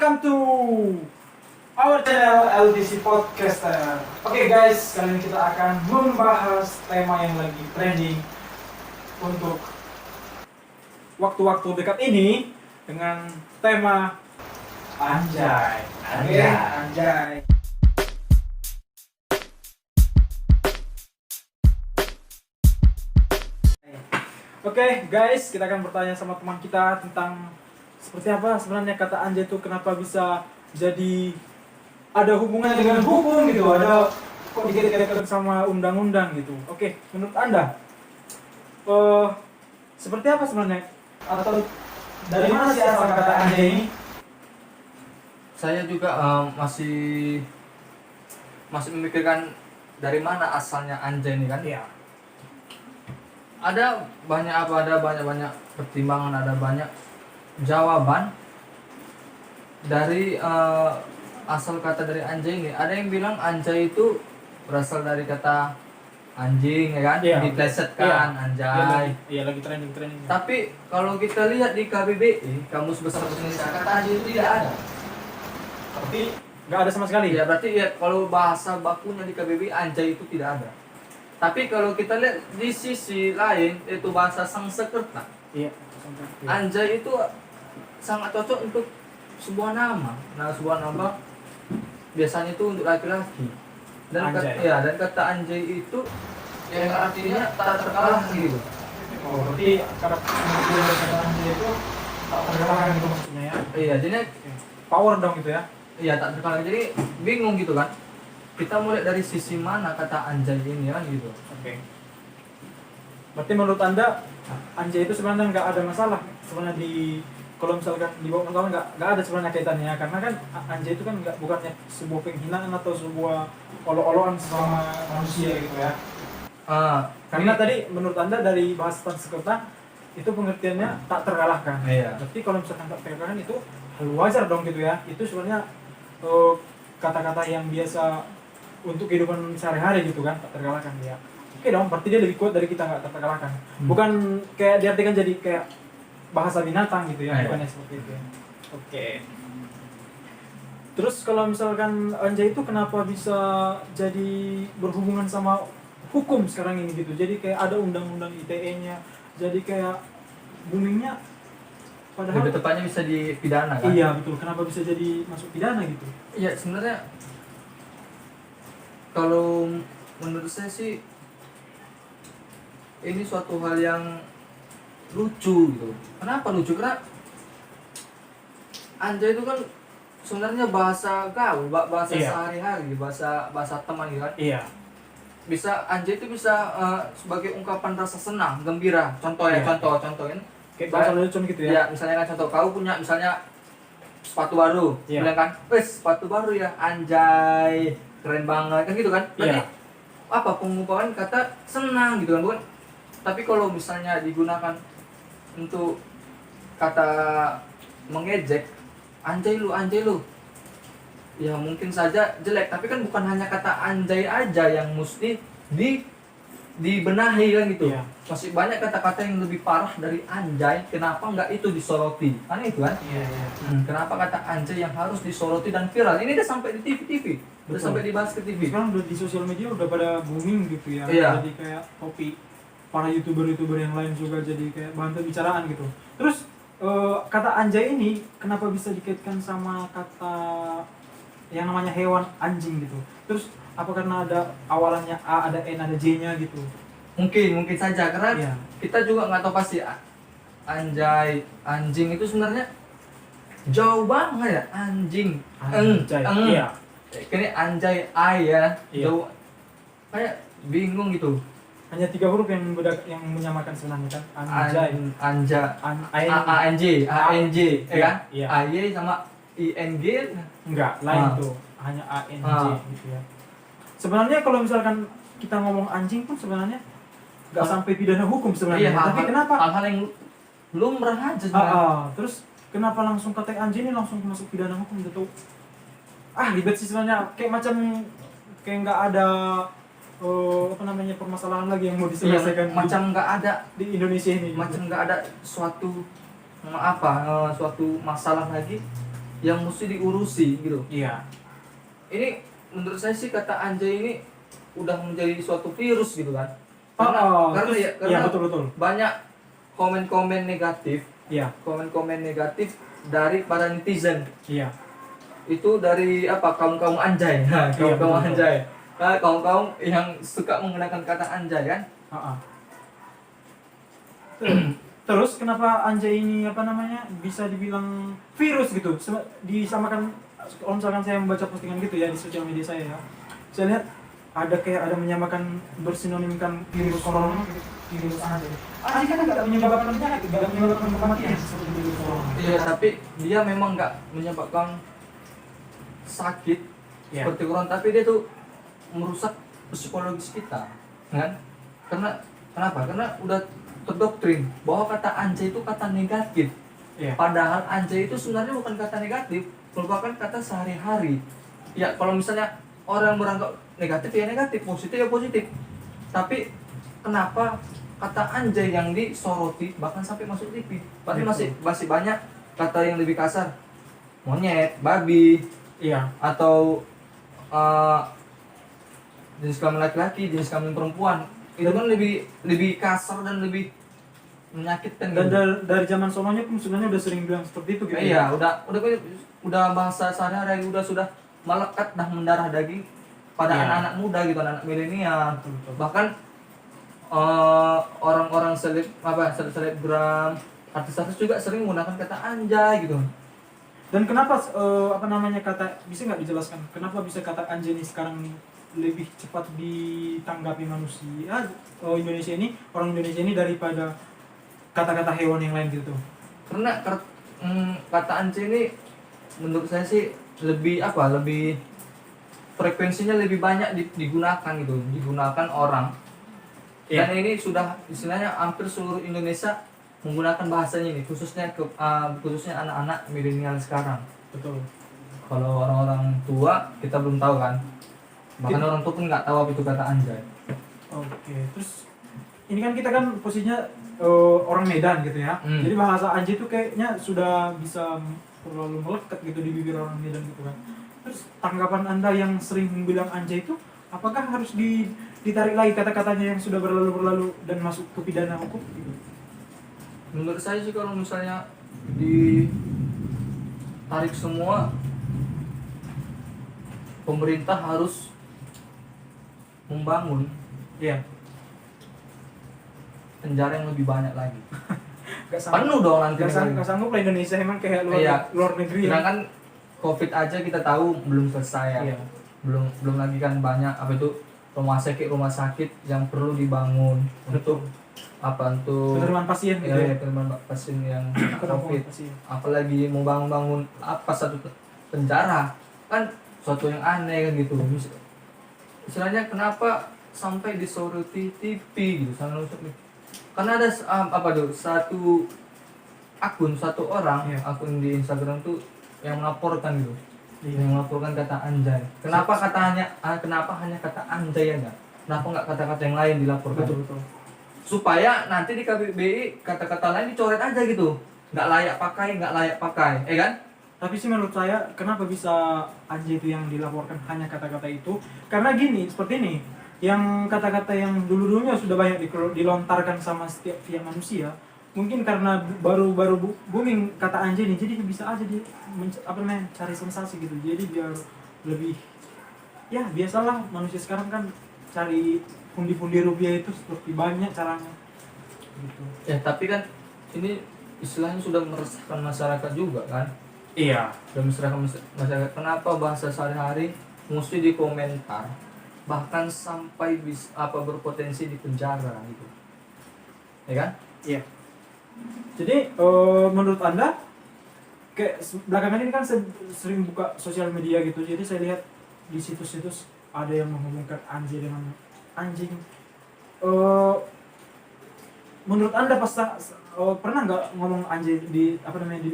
welcome to our channel LDC Podcaster. Oke guys, kali ini kita akan membahas tema yang lagi trending untuk waktu-waktu dekat ini dengan tema anjay. Anjay. Oke guys, kita akan bertanya sama teman kita tentang seperti apa sebenarnya kata anjay itu, kenapa bisa jadi ada hubungannya dengan hukum gitu, ada kok dikait-kaitkan sama undang-undang gitu. Oke, menurut Anda seperti apa sebenarnya, atau dari mana sih asal kata anjay ini? Saya juga masih memikirkan dari mana asalnya anjay ini kan. Iya. Ada banyak pertimbangan, ada banyak jawaban dari asal kata dari anjay ini. Ada yang bilang anjay itu berasal dari kata anjing, ya kan? Iya. Diplesetkan, anjay. Iya, lagi trending. Tapi kalau kita lihat di KBBI, Kamus Besar Bahasa Indonesia, kata anjay itu tidak ada. Tapi nggak ada sama sekali. Ya berarti ya kalau bahasa bakunya di KBBI anjay itu tidak ada. Tapi kalau kita lihat di sisi lain, itu bahasa Sanskerta. Iya. Anjay itu sangat cocok untuk sebuah nama. Nah, sebuah nama biasanya itu untuk laki-laki. Dan Anjay. kata anjay itu yang artinya tak terkalahkan gitu. Oh, berarti kata anjay itu tak terkalahkan gitu maksudnya ya? Iya, jadi Power dong gitu ya? iya tak terkalahkan. Jadi bingung gitu kan. Kita mulai dari sisi mana kata anjay ini kan gitu. Oke. Berarti menurut Anda anjay itu sebenarnya nggak ada masalah sebenarnya kalau misalkan di bawah pengetahuan nggak ada sebenarnya kaitannya, karena kan anjay itu kan bukannya sebuah penghinaan atau sebuah olo-oloan sama manusia gitu ya. Karena tadi menurut Anda dari bahasa Sanskerta itu pengertiannya tak terkalahkan. Iya. Berarti kalau misalkan tak terkalahkan itu hal wajar dong gitu ya. Itu sebenarnya kata-kata yang biasa untuk kehidupan sehari-hari gitu kan, tak terkalahkan dia. Oke dong, berarti dia lebih kuat dari kita, nggak terkalahkan. Bukan kayak diartikan jadi kayak bahasa binatang gitu ya, bukannya seperti itu. Oke. Terus kalau misalkan anjay itu kenapa bisa jadi berhubungan sama hukum sekarang ini gitu? Jadi kayak ada undang-undang ITE-nya, jadi kayak boomingnya. Padahal Lebih tepatnya bisa dipidana kan? Iya betul. Kenapa bisa jadi masuk pidana gitu? Iya sebenarnya kalau menurut saya sih ini suatu hal yang lucu gitu. Kenapa lucu? Karena anjay itu kan sebenarnya bahasa gaul, bahasa sehari-hari, bahasa teman gitu kan. Iya. Bisa anjay itu bisa sebagai ungkapan rasa senang, gembira. Contoh ya, contohin. Kayak bahasa lucu gitu ya. Ya, misalnya kan contoh kau punya misalnya sepatu baru, bilang kan, sepatu baru ya, anjay, keren banget, kan gitu kan? Berarti apa pengungkapan kata senang gitu kan, bukan? Tapi kalau misalnya digunakan untuk kata mengejek, anjay lu, ya mungkin saja jelek. Tapi kan bukan hanya kata anjay aja yang mesti dibenahi kan gitu. Masih banyak kata-kata yang lebih parah dari anjay. Kenapa nggak itu disoroti? Kan itu kan? Kenapa kata anjay yang harus disoroti dan viral? Ini udah sampai di TV. Udah sampai dibahas ke TV. Sekarang udah di sosial media udah pada booming gitu ya. Jadi kayak topik para youtuber yang lain juga jadi kayak bahan pembicaraan gitu. Terus kata anjay ini kenapa bisa dikaitkan sama kata yang namanya hewan anjing gitu? Terus apa karena ada awalannya A, ada N, ada J-nya gitu? Mungkin saja karena kita juga nggak tahu pasti anjay, anjing itu sebenarnya jauh banget ya, anjing. Iya. Ini anjay ya, jauh. Kayak bingung gitu. Hanya 3 huruf yang menyamakan sebenarnya kan? Anjay. ANJ, ya kan? Iya. AY sama ING enggak, lain tuh. Hanya ANJ gitu ya. Sebenarnya kalau misalkan kita ngomong anjing pun sebenarnya nggak sampai pidana hukum sebenarnya. Tapi kenapa? Hal-hal yang lumrah aja sebenarnya. Terus kenapa langsung kata anjing ini langsung masuk pidana hukum gitu? Ribet sih sebenarnya. Kayak nggak ada permasalahan lagi yang mau diselesaikan. Macam nggak ada di Indonesia ini. Macam nggak ada suatu suatu masalah lagi yang mesti diurusi gitu. Iya. Ini menurut saya sih kata anjay ini udah menjadi suatu virus gitu kan. Karena Karena betul. banyak komen-komen negatif, Iya. komen-komen negatif dari para netizen. Iya. Itu dari apa, kaum-kaum anjay. Nah, kaum-kaum betul. anjay. Nah, kaum-kaum yang suka menggunakan kata anjay kan. Heeh. Terus kenapa anjay ini bisa dibilang virus gitu? Disamakan kalau misalkan saya membaca postingan gitu ya di sosial media saya ya. Saya lihat ada menyamakan bersinonimkan virus corona gitu. Virus anjay. Anjay kan tidak menyebabkan penyakit, tidak menyebabkan kematian seperti virus corona. Iya, tapi dia memang nggak menyebabkan sakit seperti corona, tapi dia tuh merusak psikologis kita, kan? Kenapa? Karena udah terdoktrin bahwa kata anjay itu kata negatif. Padahal anjay itu sebenarnya bukan kata negatif, merupakan kata sehari-hari. Ya kalau misalnya orang beranggap negatif ya negatif, positif ya positif. Tapi kenapa kata anjay yang disoroti bahkan sampai masuk TV? Berarti masih banyak kata yang lebih kasar, monyet, babi, atau jenis kelamin laki-laki, jenis kelamin perempuan. Itu kan lebih kasar dan lebih menyakitkan. Dan dari zaman sononya pun sebenarnya udah sering bilang seperti itu gitu. Iya, udah bahasa sehari-hari, sudah melekat dah mendarah daging pada anak-anak muda gitu, anak milenial. Bahkan orang-orang selebgram, artis-artis juga sering menggunakan kata anjay gitu. Dan kenapa bisa nggak dijelaskan kenapa bisa kata anjay ini sekarang lebih cepat ditanggapi manusia orang Indonesia ini daripada kata-kata hewan yang lain gitu? Karena kata anjay ini menurut saya sih lebih frekuensinya lebih banyak digunakan orang. Dan ini sudah istilahnya hampir seluruh Indonesia menggunakan bahasanya ini, khususnya anak-anak milenial sekarang. Betul. Kalau orang-orang tua kita belum tahu kan, bahkan orang tua pun nggak tahu apa itu kata anjay. Oke, terus ini kan kita kan posisinya orang Medan gitu ya. Jadi bahasa anjay itu kayaknya sudah bisa terlalu melekat gitu di bibir orang Medan gitu kan. Terus tanggapan Anda yang sering bilang anjay itu, apakah harus ditarik lagi kata-katanya yang sudah berlalu dan masuk ke pidana hukum gitu? Menurut saya sih kalau misalnya ditarik semua, pemerintah harus membangun penjara yang lebih banyak lagi. Penuh dong nanti. Gak sanggup lah Indonesia emang kayak luar negeri. Sedangkan COVID aja kita tahu belum selesai ya. Belum lagi kan banyak rumah sakit yang perlu dibangun untuk penerimaan pasien gitu ya. Penerimaan pasien yang COVID. Apalagi mau bangun satu penjara kan suatu yang aneh kan gitu. Istilahnya kenapa sampai disoroti TV gitu, karena ada satu orang akun di Instagram tuh yang melaporkan gitu. Yang melaporkan kata anjay. Kenapa hanya kata anjay aja? Kenapa nggak kata-kata yang lain dilaporkan? Betul. Supaya nanti di KBBI kata-kata lain dicoret aja gitu. Nggak layak pakai, kan? Tapi sih menurut saya kenapa bisa anjay itu yang dilaporkan hanya kata-kata itu? Karena seperti ini, yang kata-kata yang dulu-dulunya sudah banyak dilontarkan sama setiap manusia. Mungkin karena baru booming kata anjay ini, jadi bisa aja cari sensasi gitu. Jadi biar lebih, ya biasalah manusia sekarang kan cari pundi-pundi rupiah itu seperti banyak caranya gitu. Ya tapi kan ini istilahnya sudah meresahkan masyarakat juga kan. Iya. Sudah meresahkan masyarakat. Kenapa bahasa sehari-hari mesti dikomentar, bahkan sampai berpotensi di penjara gitu, ya kan? Iya. Jadi menurut Anda, kayak belakangan ini kan saya sering buka sosial media gitu, jadi saya lihat di situs-situs ada yang menghubungkan anjay dengan anjing. Menurut Anda pernah nggak ngomong anjay di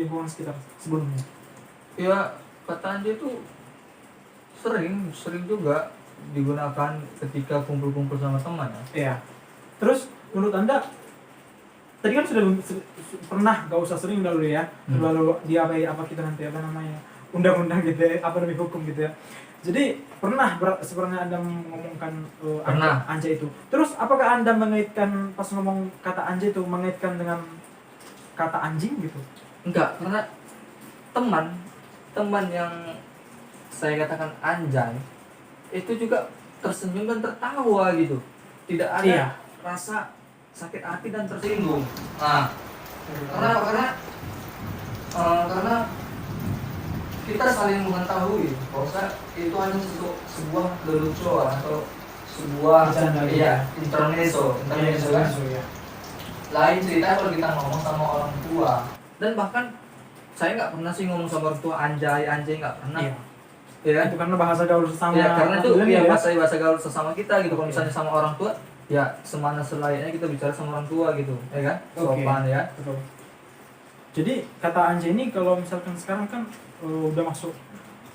lingkungan sekitar sebelumnya? Ya kata anjay itu sering juga digunakan ketika kumpul-kumpul sama teman ya. Iya. Terus menurut Anda tadi kan sudah pernah, gak usah sering dulu ya, lalu dia kita nanti undang-undang gitu ya, apa namanya hukum gitu ya. Jadi pernah sebenarnya Anda mengomongkan anjay itu. Terus apakah Anda mengaitkan pas ngomong kata anjay itu mengaitkan dengan kata anjing gitu? Enggak, karena teman yang saya katakan anjay itu juga tersenyum dan tertawa gitu. Tidak ada rasa sakit hati dan tersinggung. Nah, karena kita saling mengetahui bahwa itu hanya sebuah lelucon atau sebuah intermezzo kan. Lain cerita kalau kita ngomong sama orang tua, dan bahkan saya nggak pernah sih ngomong sama orang tua anjay nggak pernah. Ya, itu karena bahasa gaul sesama. Ya, karena itu bahasa gaul sesama kita gitu. Kalau misalnya sama orang tua, ya semana selayaknya kita bicara sama orang tua gitu, ya kan? Sopan ya. Betul. Jadi kata anjay ini kalau misalkan sekarang kan udah masuk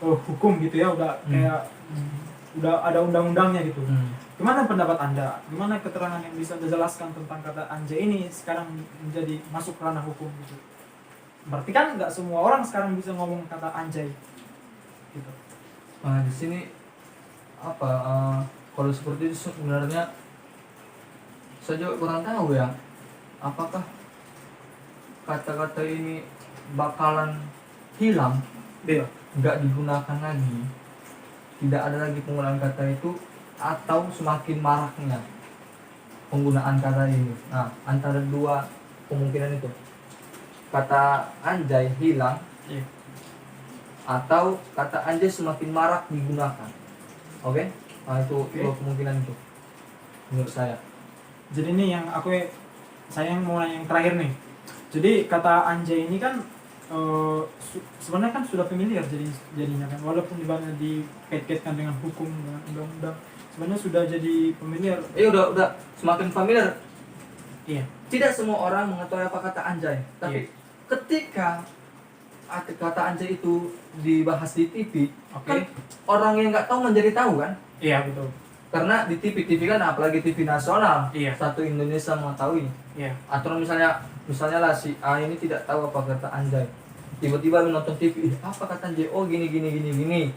hukum gitu ya, udah kayak udah ada undang-undangnya gitu. Gimana pendapat Anda? Gimana keterangan yang bisa dijelaskan tentang kata anjay ini sekarang menjadi masuk ranah hukum gitu? Berarti kan nggak semua orang sekarang bisa ngomong kata anjay gitu. Nah, di sini kalau seperti itu sebenarnya saya juga kurang tahu ya, apakah kata-kata ini bakalan hilang, nggak digunakan lagi, tidak ada lagi penggunaan kata itu, atau semakin maraknya penggunaan kata ini. Nah, antara dua kemungkinan itu, kata anjay hilang, atau kata anjay semakin marak digunakan. Oke? Nah, itu dua kemungkinan itu menurut saya. Jadi ini yang saya mau nanya yang terakhir nih. Jadi kata anjay ini kan sebenarnya kan sudah familiar jadinya kan, walaupun dikait-kaitkan dengan hukum, dengan undang-undang, sebenarnya sudah jadi familiar. Udah semakin familiar. Iya. Tidak semua orang mengetahui apa kata anjay, tapi ketika kata anjay itu dibahas di TV, kan orang yang nggak tahu menjadi tahu kan? Iya, betul. Karena di TV kan, apalagi TV nasional, satu Indonesia mengetahui. Atau misalnya lah si A ini tidak tahu apa kata anjay, tiba-tiba menonton TV, apa kata anjay? Oh gini.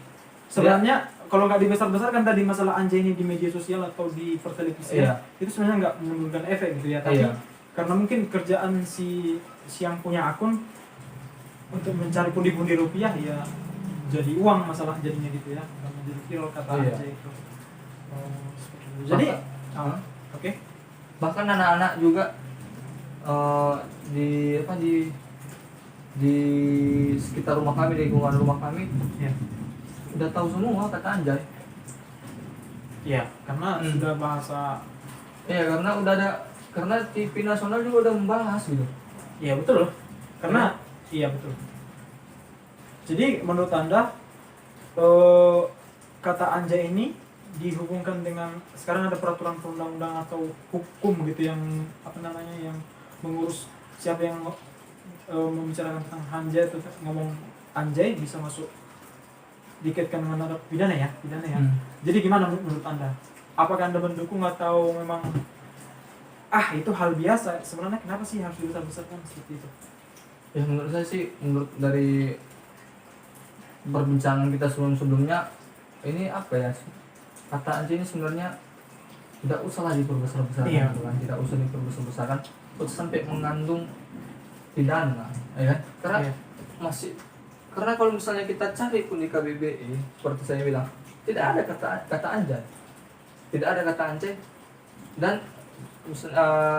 Sebenarnya kalau nggak dibesar-besarkan tadi masalah anjay ini di media sosial atau di pertelevisian, itu sebenarnya nggak menimbulkan efek gitu ya. Tapi karena mungkin kerjaan si yang punya akun untuk mencari pundi-pundi rupiah, ya jadi uang masalah jadinya gitu ya, karena jadi viral kata anjay itu. Jadi bahkan anak-anak juga di sekitar rumah kami, di lingkungan rumah kami, udah tahu semua kata anjay. Karena sudah bahasa. Karena TV nasional juga udah membahas gitu. Betul. Karena betul. Jadi menurut Anda kata anjay ini dihubungkan dengan sekarang ada peraturan perundang-undang atau hukum gitu yang yang mengurus siapa yang membicarakan tentang anjay atau ngomong anjay bisa masuk dikaitkan dengan ada pidana ya. Jadi gimana menurut Anda? Apakah Anda mendukung atau memang itu hal biasa? Sebenarnya kenapa sih harus dibesar-besarkan seperti itu? Ya menurut saya sih, menurut dari perbincangan kita sebelumnya, ini kata anjay ini sebenarnya tidak usahlah diperbesar-besarkan, tidak usah diperbesar-besarkan sampai mengandung pidana, ya kan? Karena kalau misalnya kita cari pun di KBBI, seperti saya bilang, tidak ada kata anjay, dan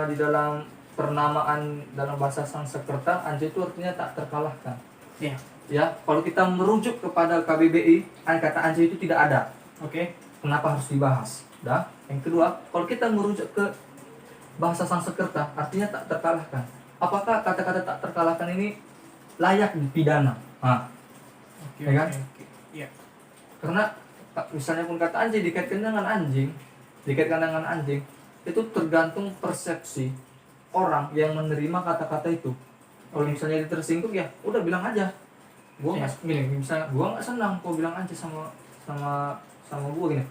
di dalam pernamaan dalam bahasa Sanskerta, anjay itu artinya tak terkalahkan. Ya, kalau kita merujuk kepada KBBI, kata anjay itu tidak ada. Kenapa harus dibahas? Yang kedua, kalau kita merujuk ke bahasa Sanskerta, artinya tak terkalahkan. Apakah kata-kata tak terkalahkan ini layak dipidana? Ya kan? Karena misalnya pun kata anjay dikaitkan dengan anjing, itu tergantung persepsi orang yang menerima kata-kata itu. Kalau misalnya dia tersinggung, ya udah bilang aja. Misalnya gua nggak senang kau bilang anjay sama gua gini.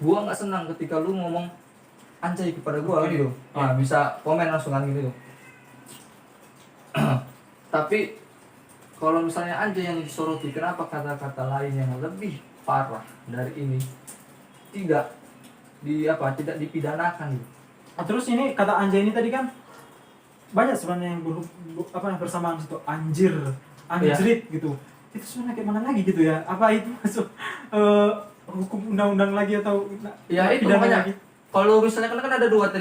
Gua nggak senang ketika lu ngomong anjay kepada gua gitu. Bisa komen langsung kan gitu. Tapi kalau misalnya anjay yang disoroti, kenapa kata-kata lain yang lebih parah dari ini tidak tidak dipidanakan gitu. Terus ini kata anjay ini tadi kan banyak sebenarnya yang bersamaan situ, anjir, anjrit gitu. Itu sebenarnya kayak mana lagi gitu ya? Apa itu masuk hukum undang-undang lagi atau Ya itu pidana makanya. lagi? Kalau misalnya kan ada dua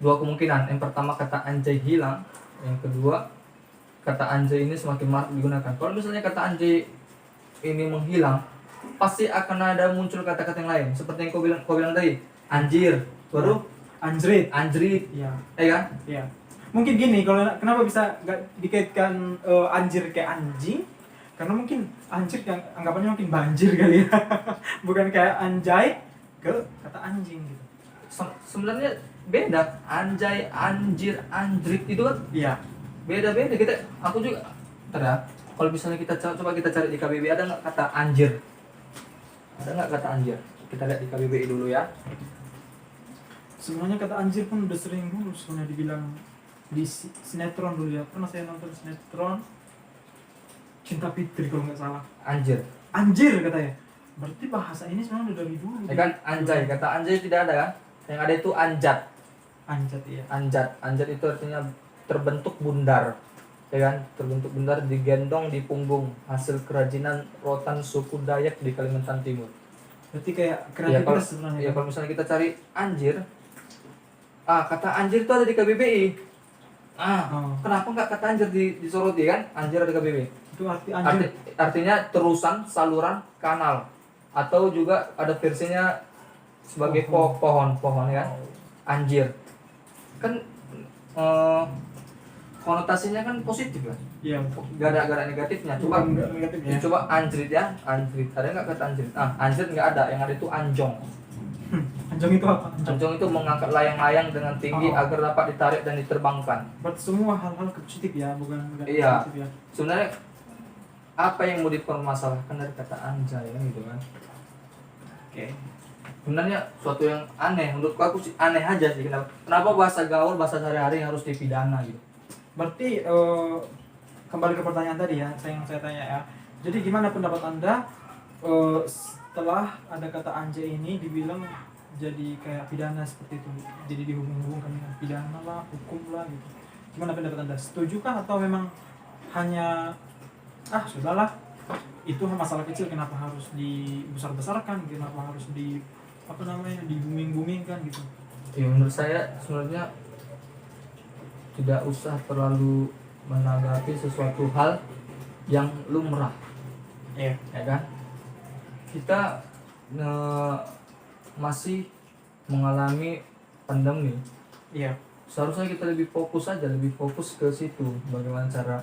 kemungkinan. Yang pertama kata anjay hilang, yang kedua kata anjay ini semakin marak digunakan. Kalau misalnya kata anjay ini menghilang, pasti akan ada muncul kata-kata yang lain. Seperti yang kau bilang tadi, anjir, baru anjrit. iya, kan? Iya. Mungkin gini, kalau kenapa bisa nggak dikaitkan anjir kayak anjing? Karena mungkin anjir yang anggapannya mungkin banjir kali ya. Bukan kayak anjay ke kata anjing gitu. Sebenarnya beda, anjay, anjir, anjrit itu kan Iya. beda-beda. Aku juga kalau misalnya coba kita cari di KBBI, ada nggak kata anjir? Ada nggak kata anjir? Kita lihat di KBBI dulu ya. Sebenarnya kata anjir pun udah sering dulu sebenarnya dibilang di sinetron dulu ya. Pernah saya nonton sinetron Cinta Fitri kalau nggak salah. Anjir. Anjir katanya. Berarti bahasa ini sebenarnya udah dari dulu. Ya kan, anjay. Kata anjay tidak ada kan? Yang ada itu anjat. Anjat iya. Anjat itu artinya terbentuk bundar. Ya kan? Terbentuk bundar, digendong di punggung, hasil kerajinan rotan suku Dayak di Kalimantan Timur. Berarti kayak kreativitas sebenarnya. Ya kalau misalnya kita cari anjir, kata anjir itu ada di KBBI. Kenapa nggak kata anjir disoroti kan? Anjir ada di KBBI. Itu arti anjir. Artinya terusan, saluran, kanal. Atau juga ada versinya sebagai pohon ya kan? Anjir. Kan konotasinya kan positif kan? Iya. Gak ada negatifnya. Coba negatifnya. Coba anjrit ya, anjrit. Ada nggak kata anjrit? Anjrit nggak ada. Yang ada itu anjong. Anjong itu apa? Anjong itu mengangkat layang-layang dengan tinggi agar dapat ditarik dan diterbangkan. Berarti semua hal-hal positif ya, bukan Iya. positif ya. Sebenarnya apa yang mau dipermasalahkan dari kata anjay gitu kan? Oke. Sebenarnya suatu yang aneh, menurutku aku sih aneh aja sih. Kenapa bahasa gaul, bahasa sehari-hari harus dipidana gitu? Berarti kembali ke pertanyaan tadi ya, yang saya tanya ya. Jadi gimana pendapat Anda setelah ada kata anjay ini dibilang jadi kayak pidana seperti itu, jadi dihubung-hubungkan dengan pidana lah, hukum lah gitu. Gimana pendapat Anda? Setuju kah atau memang hanya sudahlah, itu masalah kecil, kenapa harus dibesar-besarkan, kenapa harus dibuming-bumingkan gitu? Ya menurut saya sebenarnya tidak usah terlalu menanggapi sesuatu hal yang lumrah. Iya. Ya kan? Kita masih mengalami pandemi. Iya. Seharusnya kita lebih fokus ke situ, bagaimana cara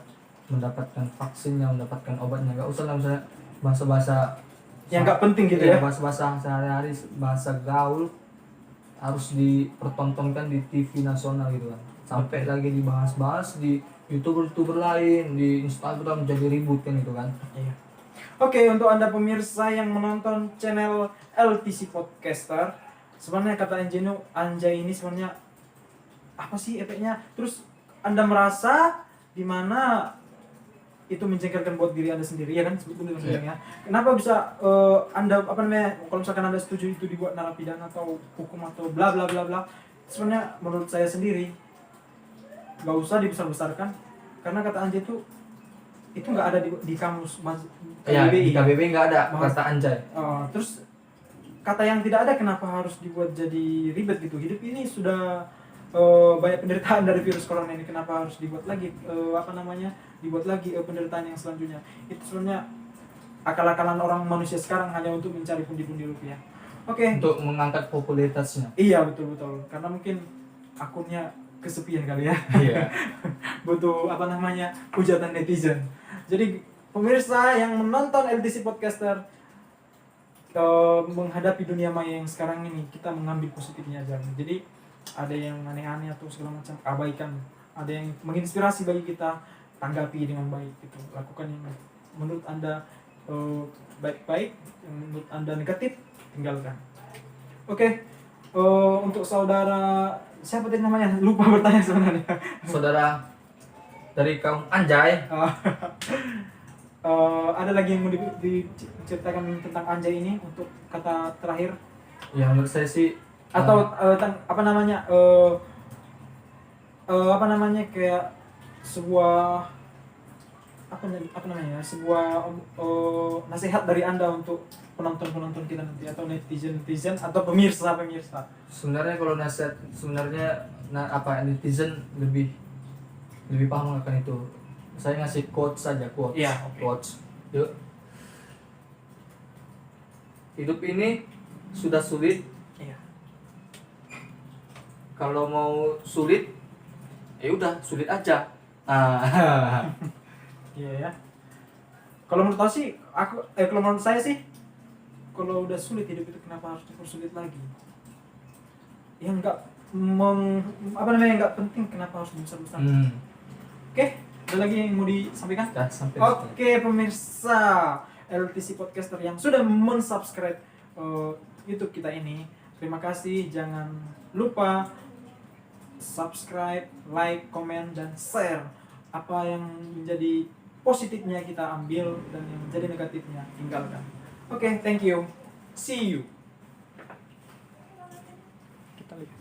mendapatkan vaksinnya, mendapatkan obatnya. Gak usah lah misalnya bahasa-bahasa yang nggak penting gitu ya. Bahasa-bahasa sehari-hari, bahasa gaul harus dipertontonkan di TV nasional gitu kan. Sampai lagi dibahas-bahas di YouTuber lain, di Instagram jadi ribut kan gitu kan. Iya. Oke, untuk Anda pemirsa yang menonton channel LTC Podcaster, sebenarnya kata anjay ini sebenarnya apa sih efeknya? Terus Anda merasa di mana itu menjengkelkan buat diri Anda sendiri ya kan, sebetulnya ya. Kenapa bisa Anda kalau misalkan Anda setuju itu dibuat narapidana atau hukum atau bla bla bla bla, sebenarnya menurut saya sendiri nggak usah dibesar-besarkan, karena kata anjay itu nggak ada di kamus KBBI. Di KBBI nggak ada kata anjay. Terus kata yang tidak ada kenapa harus dibuat jadi ribet gitu? Hidup ini sudah banyak penderitaan dari virus corona ini, kenapa harus dibuat lagi dibuat lagi penderitaan yang selanjutnya? Itu sebenarnya akal-akalan orang manusia sekarang hanya untuk mencari pundi-pundi rupiah. Oke. Untuk mengangkat popularitasnya. Iya betul, karena mungkin akunnya kesepian kali ya. Iya. Butuh hujatan netizen. Jadi pemirsa yang menonton LTC Podcaster, menghadapi dunia maya yang sekarang ini, kita mengambil positifnya aja. Jadi ada yang aneh-aneh atau segala macam, abaikan. Ada yang menginspirasi bagi kita, tanggapi dengan baik gitu. Lakukan yang menurut Anda baik-baik, yang menurut Anda negatif, tinggalkan. Oke. Untuk saudara siapa tadi namanya? Lupa bertanya sebenarnya. Saudara dari kaum anjay. Ada lagi yang mau diceritakan tentang anjay ini untuk kata terakhir? Ya menurut saya sih Atau apa namanya kayak sebuah apa namanya sebuah nasihat dari Anda untuk penonton kita nanti, atau netizen atau pemirsa. sebenarnya kalau nasihat sebenarnya netizen lebih paham akan itu. Saya ngasih quotes saja, quotes. Iya, oke. Quotes. Yuk. Hidup ini sudah sulit. Iya. Kalau mau sulit, ya udah sulit aja. Iya ya. Kalau menurut saya sih, kalau udah sulit hidup itu, kenapa harus dipersulit lagi? Yang nggak penting, kenapa harus besar-besar? Oke, ada lagi yang mau disampaikan? Oke, pemirsa LTC Podcaster yang sudah mensubscribe YouTube kita ini, terima kasih. Jangan lupa subscribe, like, komen, dan share. Apa yang menjadi positifnya kita ambil, dan yang menjadi negatifnya tinggalkan. Oke, thank you. See you. Kita lihat.